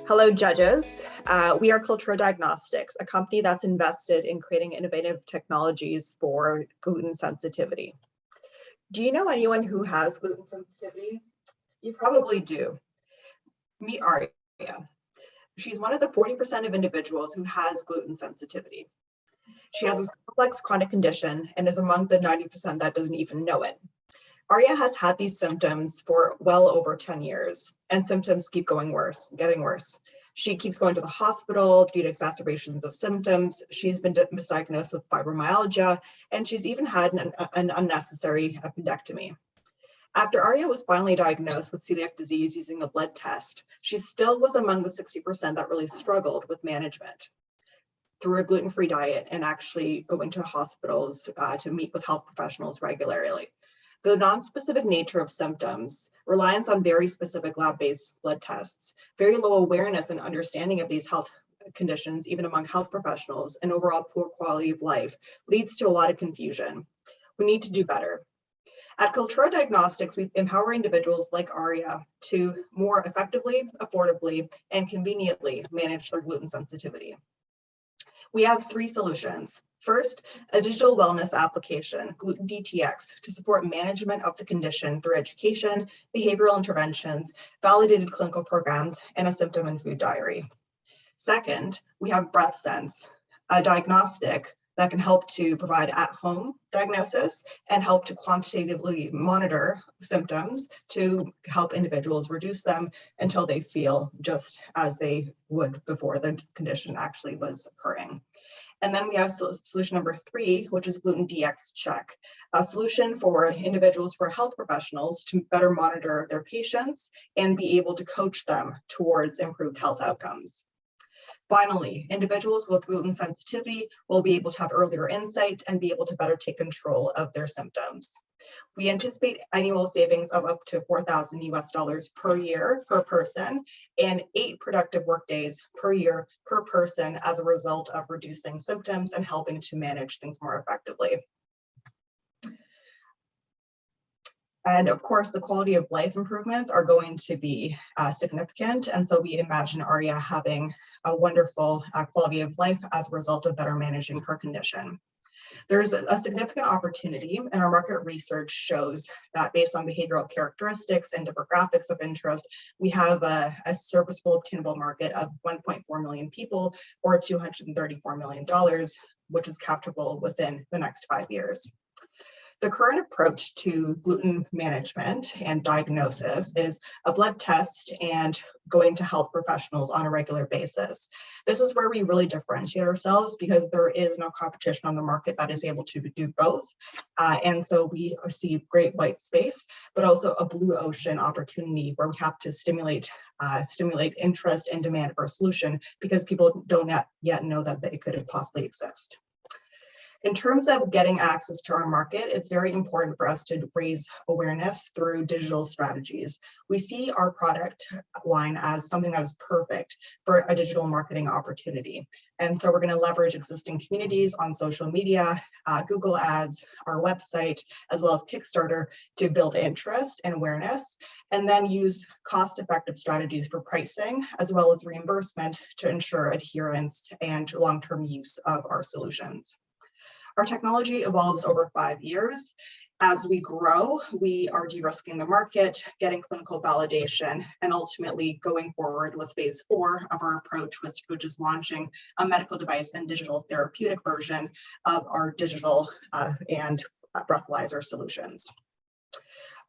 Hello, judges. We are Kultura Diagnostics, a company that's invested in creating innovative technologies for gluten sensitivity. Do you know anyone who has gluten sensitivity? You probably do. Meet Arya. She's one of the 40% of individuals who has gluten sensitivity. She has this complex chronic condition and is among the 90% that doesn't even know it. Arya has had these symptoms for well over 10 years, and symptoms keep getting worse. She keeps going to the hospital due to exacerbations of symptoms. She's been misdiagnosed with fibromyalgia, and she's even had an unnecessary appendectomy. After Arya was finally diagnosed with celiac disease using a blood test, she still was among the 60% that really struggled with management through a gluten-free diet and actually going to hospitals to meet with health professionals regularly. The non-specific nature of symptoms, reliance on very specific lab-based blood tests, very low awareness and understanding of these health conditions, even among health professionals, and overall poor quality of life leads to a lot of confusion. We need to do better. At Kultura Diagnostics, we empower individuals like Arya to more effectively, affordably, and conveniently manage their gluten sensitivity. We have three solutions. First, a digital wellness application, Gluten DTX, to support management of the condition through education, behavioral interventions, validated clinical programs, and a symptom and food diary. Second, we have BreathSense, a diagnostic that can help to provide at-home diagnosis and help to quantitatively monitor symptoms to help individuals reduce them until they feel just as they would before the condition actually was occurring. And then we have solution number 3, which is Gluten DX Check, a solution for individuals who are health professionals to better monitor their patients and be able to coach them towards improved health outcomes. Finally, individuals with gluten sensitivity will be able to have earlier insight and be able to better take control of their symptoms. We anticipate annual savings of up to $4,000 US per year per person and 8 productive workdays per year per person as a result of reducing symptoms and helping to manage things more effectively. And of course, the quality of life improvements are going to be significant. And so we imagine Arya having a wonderful quality of life as a result of better managing her condition. There's a significant opportunity, and our market research shows that based on behavioral characteristics and demographics of interest, we have a serviceable obtainable market of 1.4 million people or $234 million, which is capturable within the next 5 years. The current approach to gluten management and diagnosis is a blood test and going to health professionals on a regular basis. This is where we really differentiate ourselves because there is no competition on the market that is able to do both. And so we see great white space, but also a blue ocean opportunity where we have to stimulate interest and demand for a solution because people don't yet know that they could possibly exist. In terms of getting access to our market, it's very important for us to raise awareness through digital strategies. We see our product line as something that is perfect for a digital marketing opportunity. And so we're going to leverage existing communities on social media, Google Ads, our website, as well as Kickstarter to build interest and awareness, and then use cost-effective strategies for pricing, as well as reimbursement to ensure adherence and long-term use of our solutions. Our technology evolves over 5 years. As we grow, we are de-risking the market, getting clinical validation, and ultimately going forward with phase 4 of our approach, which is launching a medical device and digital therapeutic version of our digital and breathalyzer solutions.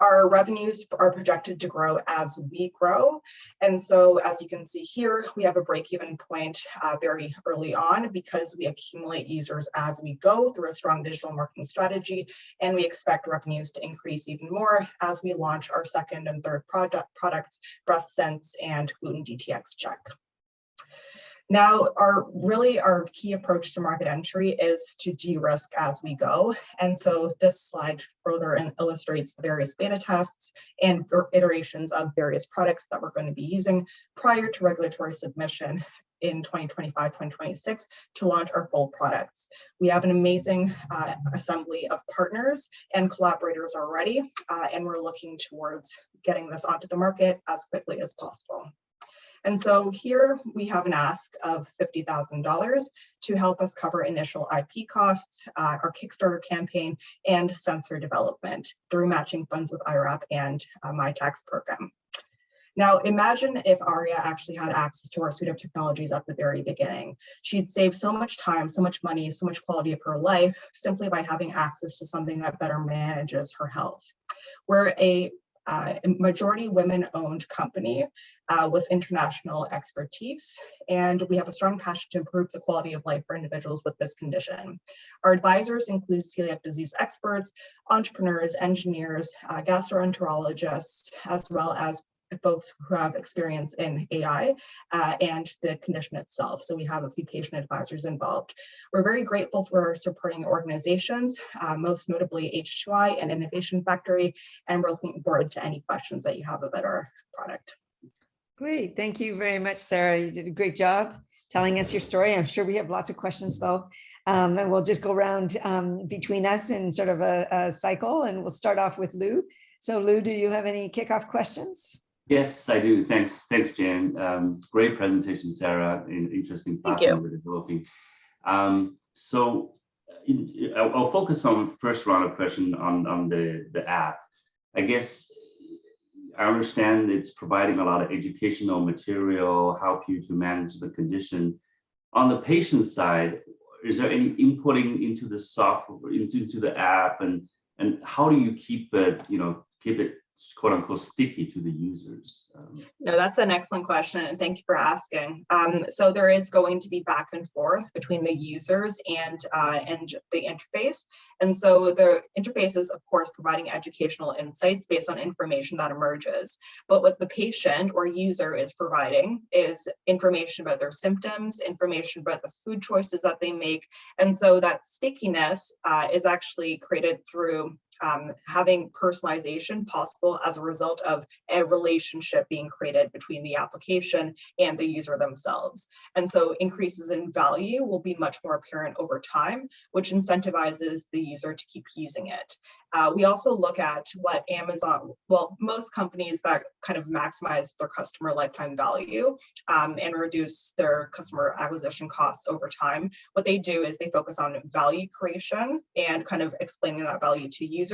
Our revenues are projected to grow as we grow. And so as you can see here, we have a break-even point very early on because we accumulate users as we go through a strong digital marketing strategy. And we expect revenues to increase even more as we launch our second and third products, BreathSense and Gluten DTX Check. Now, our key approach to market entry is to de-risk as we go. And so this slide further illustrates the various beta tests and iterations of various products that we're going to be using prior to regulatory submission in 2025, 2026 to launch our full products. We have an amazing assembly of partners and collaborators already, and we're looking towards getting this onto the market as quickly as possible. And so here we have an ask of $50,000 to help us cover initial IP costs, our Kickstarter campaign, and sensor development through matching funds with IRAP and my tax program. Now, imagine if Aria actually had access to our suite of technologies at the very beginning. She'd save so much time, so much money, so much quality of her life simply by having access to something that better manages her health. We're a majority women-owned company with international expertise, and we have a strong passion to improve the quality of life for individuals with this condition. Our advisors include celiac disease experts, entrepreneurs, engineers, gastroenterologists, as well as folks who have experience in AI and the condition itself. So we have a few patient advisors involved. We're very grateful for our supporting organizations, most notably H2I and Innovation Factory, and we're looking forward to any questions that you have about our product. Great, thank you very much, Sarah. You did a great job telling us your story. I'm sure we have lots of questions though. And we'll just go around between us in sort of a cycle, and we'll start off with Lou. So Lou, do you have any kickoff questions? Yes, I do. Thanks, Jan. Great presentation, Sarah. Interesting platform we're developing. So I'll focus on first round of question on the app. I guess I understand it's providing a lot of educational material, help you to manage the condition. On the patient side, is there any inputting into the software, into the app, and how do you keep it, keep it quote unquote sticky to the users? No, that's an excellent question, and thank you for asking. So there is going to be back and forth between the users and the interface. And so the interface is, of course, providing educational insights based on information that emerges. But what the patient or user is providing is information about their symptoms, information about the food choices that they make. And so that stickiness is actually created through having personalization possible as a result of a relationship being created between the application and the user themselves. And so increases in value will be much more apparent over time, which incentivizes the user to keep using it. We also look at what Amazon, well, most companies that kind of maximize their customer lifetime value and reduce their customer acquisition costs over time, what they do is they focus on value creation and kind of explaining that value to users.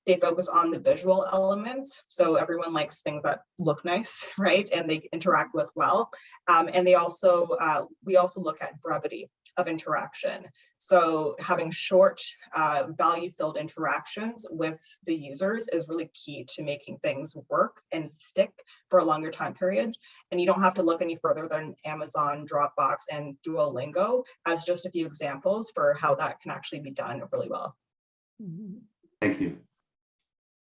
They focus on the visual elements. So everyone likes things that look nice, right? And they interact with well. And they also, we also look at brevity of interaction. So having short, value-filled interactions with the users is really key to making things work and stick for longer time periods. And you don't have to look any further than Amazon, Dropbox, and Duolingo as just a few examples for how that can actually be done really well. Thank you.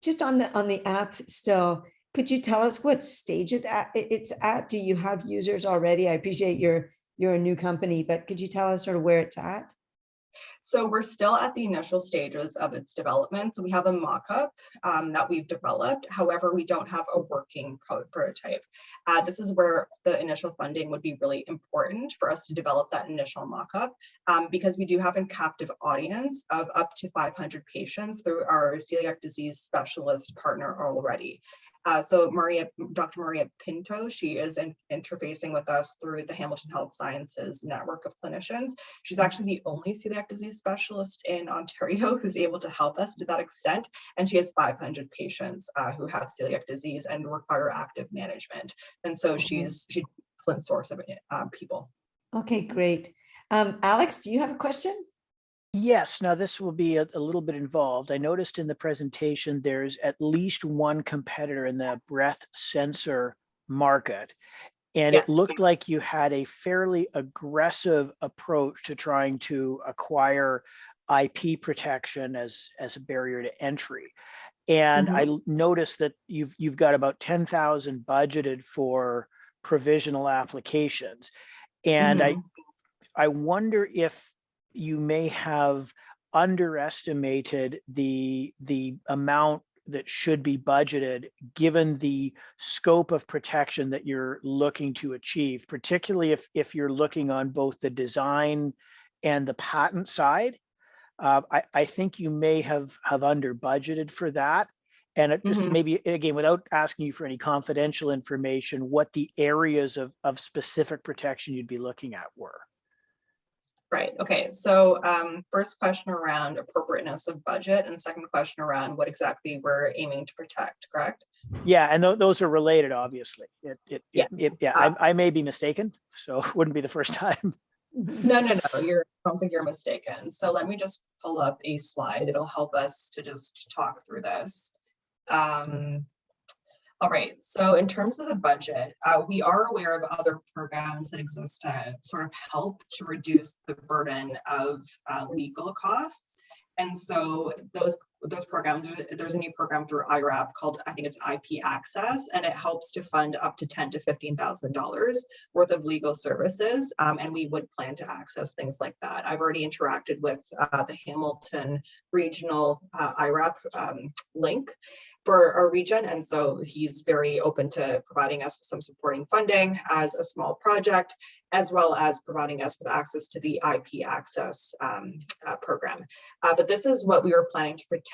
Just on the app still, could you tell us what stage it's at? Do you have users already? I appreciate you're a new company, but could you tell us sort of where it's at? So we're still at the initial stages of its development. So we have a mock-up that we've developed. However, we don't have a working prototype. This is where the initial funding would be really important for us to develop that initial mock-up because we do have a captive audience of up to 500 patients through our celiac disease specialist partner already. So Dr. Maria Pinto, she is interfacing with us through the Hamilton Health Sciences network of clinicians. She's actually the only celiac disease specialist in Ontario who's able to help us to that extent. And she has 500 patients who have celiac disease and require active management. And so she's an excellent source of people. Okay, great. Alex, do you have a question? Yes, now this will be a little bit involved. I noticed in the presentation there's at least one competitor in the breath sensor market. And Yes. It looked like you had a fairly aggressive approach to trying to acquire IP protection as a barrier to entry. And I noticed that you've got about 10,000 budgeted for provisional applications. And I wonder if you may have underestimated the amount that should be budgeted given the scope of protection that you're looking to achieve, particularly if you're looking on both the design and the patent side. I think you may have under budgeted for that. And it just Mhm. maybe, again, without asking you for any confidential information, what the areas of specific protection you'd be looking at were. Right. Okay. So first question around appropriateness of budget, and second question around what exactly we're aiming to protect, correct? Yeah, and those are related, obviously. Yes. Yeah, I may be mistaken, so it wouldn't be the first time. No, I don't think you're mistaken. So let me just pull up a slide. It'll help us to just talk through this. All right, so in terms of the budget, we are aware of other programs that exist to sort of help to reduce the burden of legal costs. And so those programs, there's a new program through IRAP called, I think it's IP Access, and it helps to fund up to $10,000 to $15,000 worth of legal services. And we would plan to access things like that. I've already interacted with the Hamilton Regional IRAP link for our region. And so he's very open to providing us with some supporting funding as a small project, as well as providing us with access to the IP Access program. But this is what we were planning to protect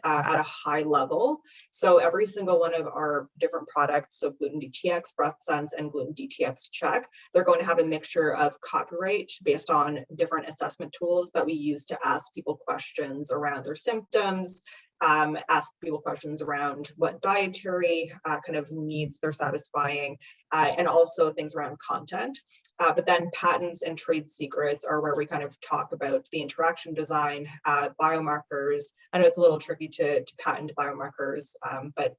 at a high level. So every single one of our different products, so Gluten DTX, Breath Sense, and Gluten DTX Check, they're going to have a mixture of copyright based on different assessment tools that we use to ask people questions around their symptoms, ask people questions around what dietary kind of needs they're satisfying, and also things around content. But then patents and trade secrets are where we kind of talk about the interaction design, biomarkers. I know it's a little tricky to patent biomarkers, but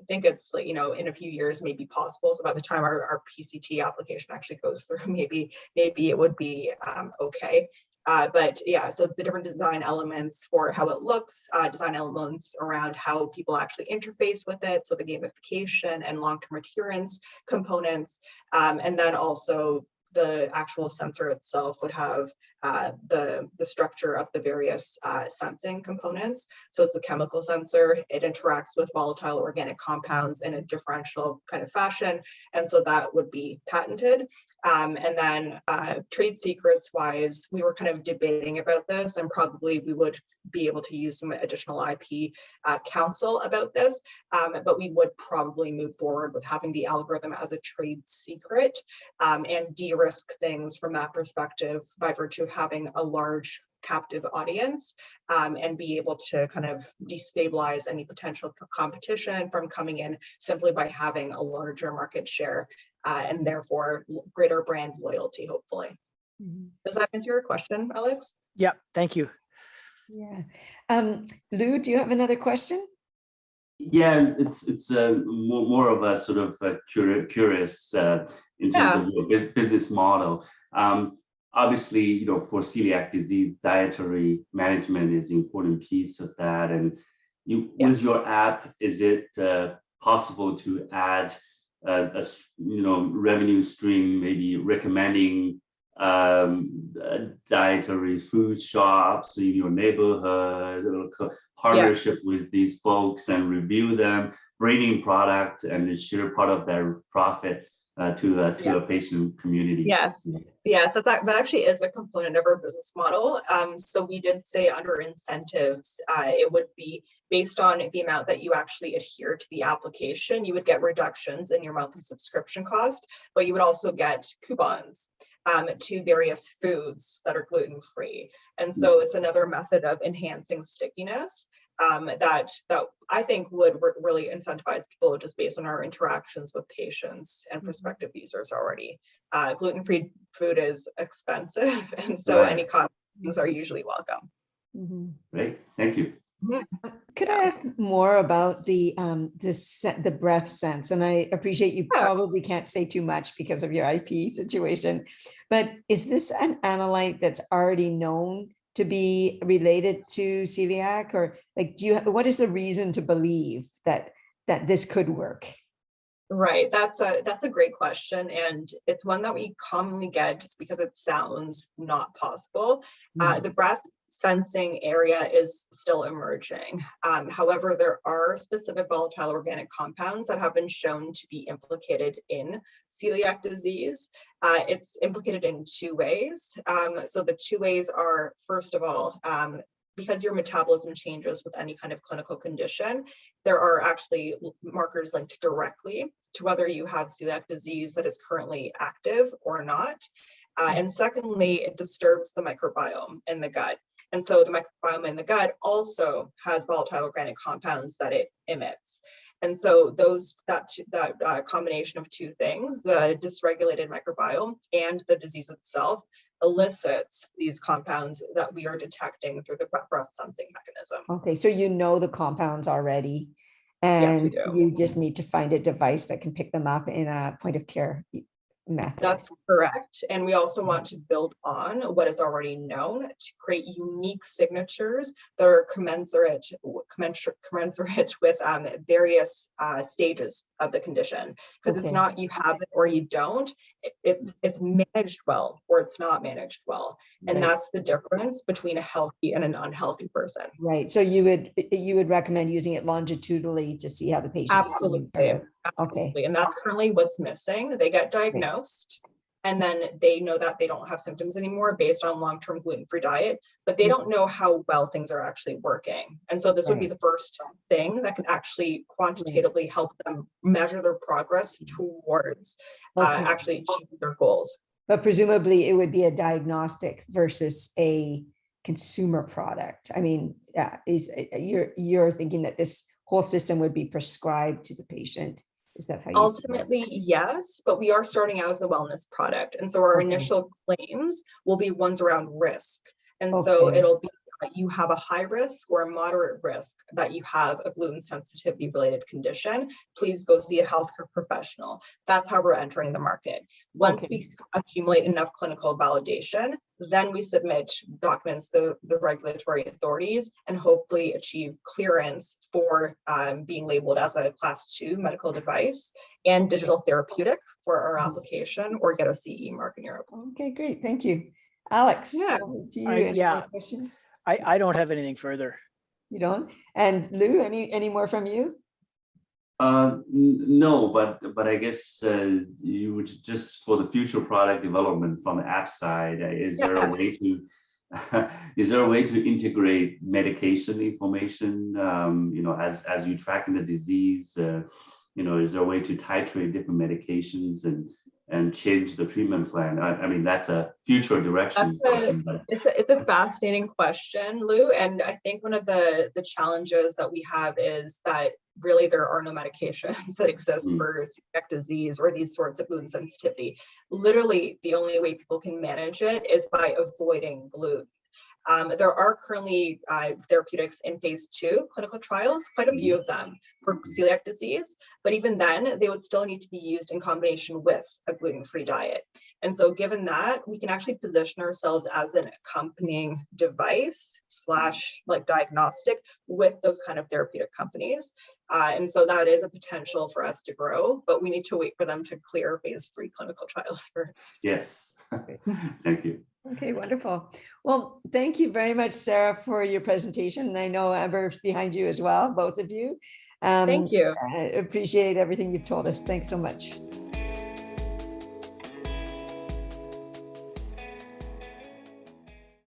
I think it's, like, in a few years may be possible. So by the time our PCT application actually goes through, maybe it would be okay. But yeah, so the different design elements for how it looks, design elements around how people actually interface with it. So the gamification and long-term adherence components, and then also the actual sensor itself would have the structure of the various sensing components. So it's a chemical sensor. It interacts with volatile organic compounds in a differential kind of fashion. And so that would be patented. And then trade secrets wise, we were kind of debating about this, and probably we would be able to use some additional IP counsel about this. But we would probably move forward with having the algorithm as a trade secret and de-risk things from that perspective by virtue of having a large captive audience and be able to kind of destabilize any potential competition from coming in simply by having a larger market share and therefore greater brand loyalty, hopefully. Mm-hmm. Does that answer your question, Alex? Yeah, thank you. Yeah. Lou, do you have another question? Yeah, it's more of a sort of curious in terms of your business model. Obviously, for celiac disease, dietary management is an important piece of that. And with your app, is it possible to add a revenue stream, maybe recommending dietary food shops in your neighborhood, partnership with these folks and review them, bringing product and share part of their profit to a patient community? Yes, that actually is a component of our business model. So we did say under incentives, it would be based on the amount that you actually adhere to the application. You would get reductions in your monthly subscription cost, but you would also get coupons to various foods that are gluten-free. And so it's another method of enhancing stickiness that I think would really incentivize people just based on our interactions with patients and prospective users already. Gluten-free food is expensive, and so any costs are usually welcome. Great, thank you. Could I ask more about the breath sense? And I appreciate you probably can't say too much because of your IP situation, but is this an analyte that's already known to be related to celiac, or like what is the reason to believe that this could work? Right, that's a great question, and it's one that we commonly get just because it sounds not possible. The breath sensing area is still emerging. However, there are specific volatile organic compounds that have been shown to be implicated in celiac disease. It's implicated in two ways. So the two ways are, first of all, because your metabolism changes with any kind of clinical condition, there are actually markers linked directly to whether you have celiac disease that is currently active or not. And secondly, it disturbs the microbiome in the gut. And so the microbiome in the gut also has volatile organic compounds that it emits. And so that combination of two things, the dysregulated microbiome and the disease itself, elicits these compounds that we are detecting through the breath sensing mechanism. Okay, so you know the compounds already, and yes, we do. You just need to find a device that can pick them up in a point of care method. That's correct. And we also want to build on what is already known to create unique signatures that are commensurate with various stages of the condition. Because it's not you have it or you don't. It's managed well or it's not managed well. And that's the difference between a healthy and an unhealthy person. Right. So you would recommend using it longitudinally to see how the patient. Absolutely. Absolutely. Okay. And that's currently what's missing. They get diagnosed and then they know that they don't have symptoms anymore based on long-term gluten-free diet, but they don't know how well things are actually working. And so this would be the first thing that can actually quantitatively help them measure their progress towards actually achieving their goals. But presumably it would be a diagnostic versus a consumer product. I mean, you're thinking that this whole system would be prescribed to the patient. Is that how you ultimately, yes, but we are starting out as a wellness product. And so our initial claims will be ones around risk. And so it'll be you have a high risk or a moderate risk that you have a gluten sensitivity related condition, please go see a healthcare professional. That's how we're entering the market. Once we accumulate enough clinical validation, then we submit documents to the regulatory authorities and hopefully achieve clearance for being labeled as a class 2 medical device and digital therapeutic for our application or get a CE mark in Europe. Okay, great. Thank you. Alex, yeah. Do you any more questions? I don't have anything further. You don't? And Lou, any more from you? No, but I guess you would just for the future product development from the app side, is there a way to integrate medication information? As you tracking the disease, is there a way to titrate different medications and change the treatment plan? I mean, that's a future direction question. But it's a fascinating question, Lou. And I think one of the challenges that we have is that really there are no medications that exist for celiac disease or these sorts of gluten sensitivity. Literally, the only way people can manage it is by avoiding gluten. There are currently therapeutics in phase 2 clinical trials, quite a few of them for celiac disease, but even then they would still need to be used in combination with a gluten-free diet. And so given that, we can actually position ourselves as an accompanying device / like diagnostic with those kind of therapeutic companies. And so that is a potential for us to grow, but we need to wait for them to clear phase 3 clinical trials first. Yes. Thank you. Okay, wonderful. Well, thank you very much, Sarah, for your presentation. I know Amber's behind you as well, both of you. Thank you. I appreciate everything you've told us. Thanks so much.